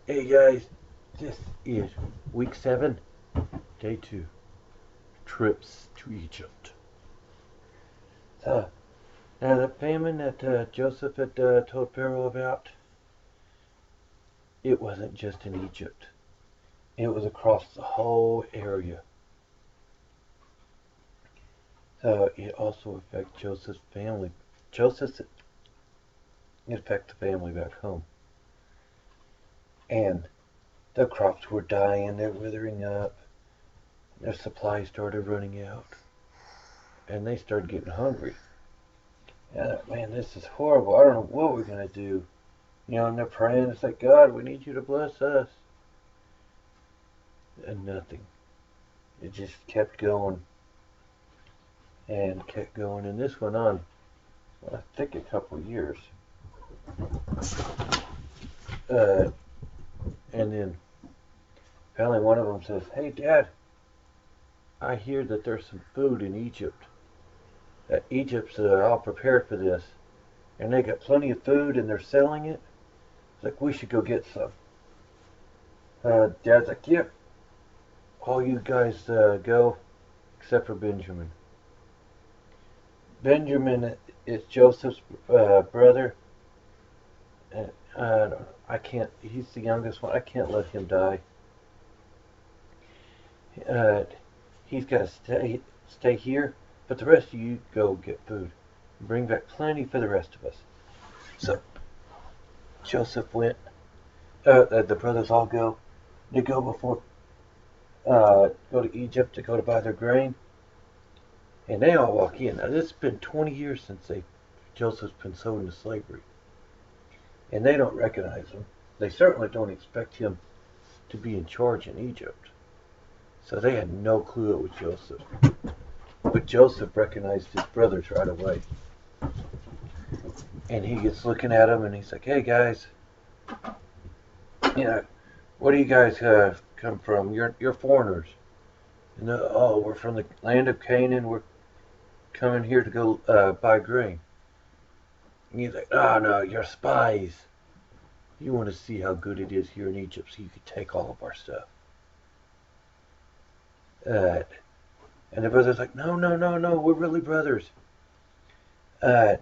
Hey guys, this is week 7, day 2, trips to Egypt. So, now the famine that Joseph had told Pharaoh about, it wasn't just in Egypt. It was across the whole area. So it also affected Joseph's family. Joseph's, it affected the family back home. And the crops were dying, they're withering up, their supplies started running out, and they started getting hungry. Yeah, man, this is horrible. I don't know what we're going to do. And they're praying. It's like, God, we need you to bless us. And nothing. It just kept going and kept going. And this went on, I think, a couple of years. And then finally one of them says, hey, Dad, I hear that there's some food in Egypt. That Egypt's all prepared for this. And they got plenty of food and they're selling it. It's like, we should go get some. Dad's like, yeah, all you guys go except for Benjamin. Benjamin is Joseph's brother. I can't, he's the youngest one. I can't let him die. He's got to stay here, but the rest of you go get food. Bring back plenty for the rest of us. So Joseph went. The brothers all go. They go before go to Egypt to go to buy their grain, and they all walk in. Now this has been 20 years since Joseph's been sold into slavery, and they don't recognize him. They certainly don't expect him to be in charge in Egypt. So they had no clue it was Joseph. But Joseph recognized his brothers right away. And he gets looking at them and he's like, hey guys, where do you guys come from? You're foreigners. And oh, we're from the land of Canaan. We're coming here to go buy grain. And he's like, oh no, you're spies. You want to see how good it is here in Egypt so you can take all of our stuff. And the brother's like, no, we're really brothers. We're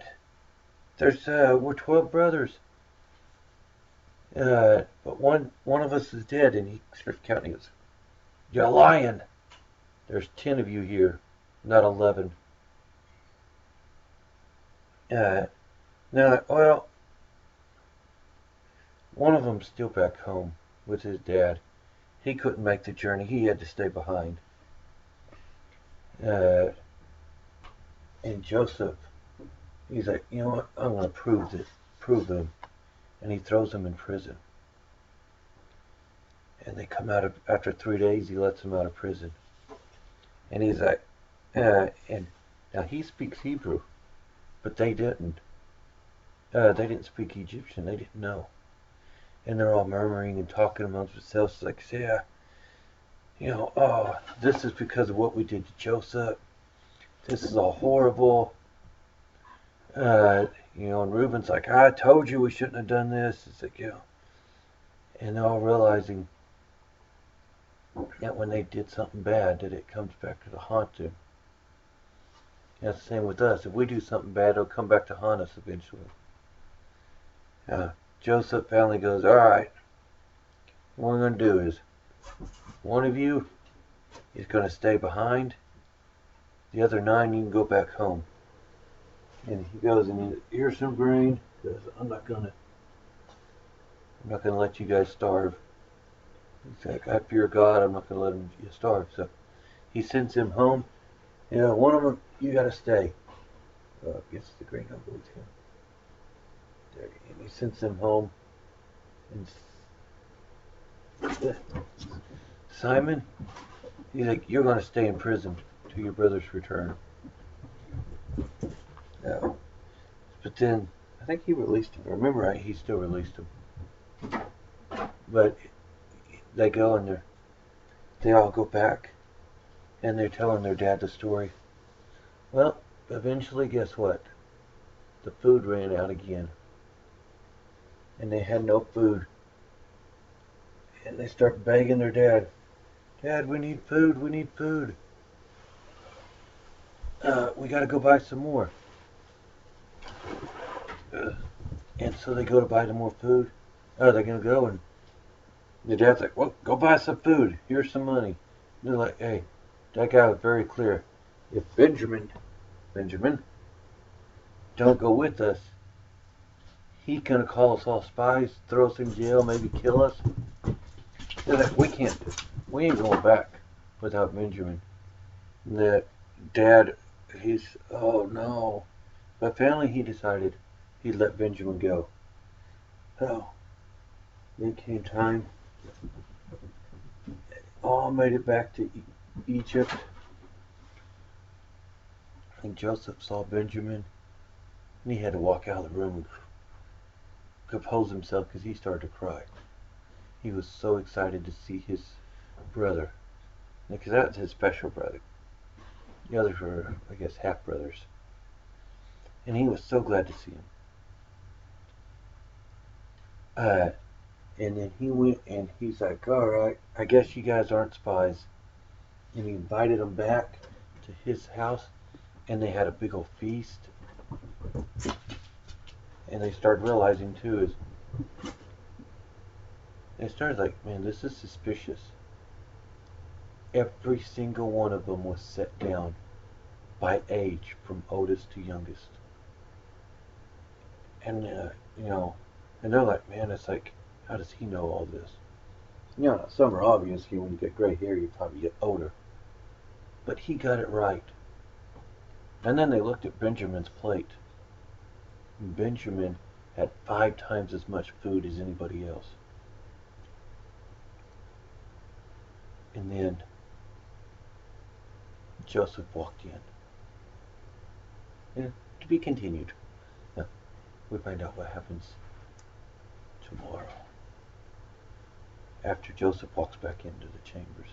12 brothers. But one of us is dead, and he starts counting. He goes, you're lying. There's 10 of you here, not 11. Now, well, one of them's still back home with his dad. He couldn't make the journey. He had to stay behind. And Joseph, he's like, you know what? I'm going to prove them. And he throws them in prison. And they come out after 3 days. He lets them out of prison. And he's like, and now he speaks Hebrew, but they didn't. They didn't speak Egyptian. They didn't know. And they're all murmuring and talking amongst themselves like, yeah, oh, this is because of what we did to Joseph. This is all horrible. And Reuben's like, I told you we shouldn't have done this. It's like, and they're all realizing that when they did something bad, that it comes back to haunt them. That's the same with us. If we do something bad, it'll come back to haunt us eventually. Joseph finally goes, all right, what we're going to do is, one of you is going to stay behind. The other 9, you can go back home. And he goes, and here's some grain, because I'm not gonna let you guys starve. He's like, I fear God, I'm not gonna let you starve. So he sends him home. One of them, you gotta stay. I guess the grain goes him. There, and he sends him home. And Simon, he's like, you're gonna stay in prison till your brother's return. No. But then, I think he released him. Remember, he still released him. But they go and they all go back, and they're telling their dad the story. Well, eventually, guess what? The food ran out again. And they had no food And they start begging their dad, Dad, we need food, we need food. We gotta go buy some more. And so they go to buy some more food. They're gonna go, and the dad's like, well, go buy some food. Here's some money. And they're like, hey, that guy was very clear. If Benjamin, don't go with us, he's gonna call us all spies, throw us in jail, maybe kill us. They're like, we ain't going back without Benjamin. And the dad, oh no. But finally he decided he'd let Benjamin go. So, then came time. All made it back to Egypt. And Joseph saw Benjamin, and he had to walk out of the room and compose himself because he started to cry. He was so excited to see his brother, because that's his special brother. The others were, I guess, half brothers. And he was so glad to see him. And then he went and he's like, all right, I guess you guys aren't spies. And he invited them back to his house, and they had a big old feast. And they started realizing too they started like, man, this is suspicious. Every single one of them was set down by age from oldest to youngest. And, and they're like, man, it's like, how does he know all this? Some are obviously when you get gray hair, you probably get older. But he got it right. And then they looked at Benjamin's plate. Benjamin had 5 times as much food as anybody else. And then Joseph walked in. And to be continued. We find out what happens tomorrow, after Joseph walks back into the chambers.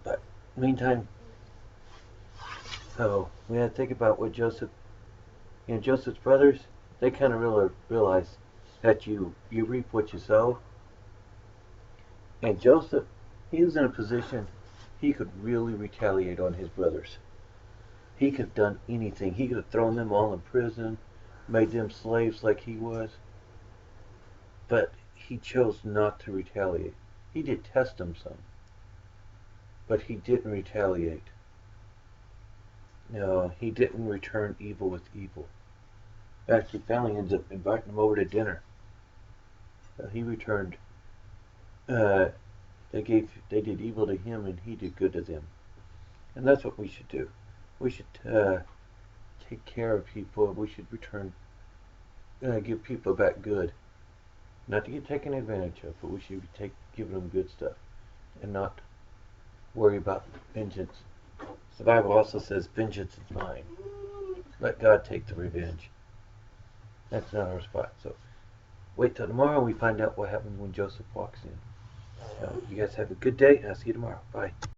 But meantime, so we had to think about what Joseph's brothers, they kind of really realized that you reap what you sow. And Joseph, he was in a position he could really retaliate on his brothers. He could have done anything. He could have thrown them all in prison, made them slaves like he was. But he chose not to retaliate. He did test them some, but he didn't retaliate. No, he didn't return evil with evil. Actually, family ends up inviting him over to dinner. He returned. They did evil to him, and he did good to them. And that's what we should do. We should take care of people. We should return, give people back good. Not to get taken advantage of, but we should be giving them good stuff, and not worry about vengeance. The Bible also says, vengeance is mine. Let God take the revenge. That's not our spot. So wait till tomorrow and we find out what happens when Joseph walks in. You guys have a good day, and I'll see you tomorrow. Bye.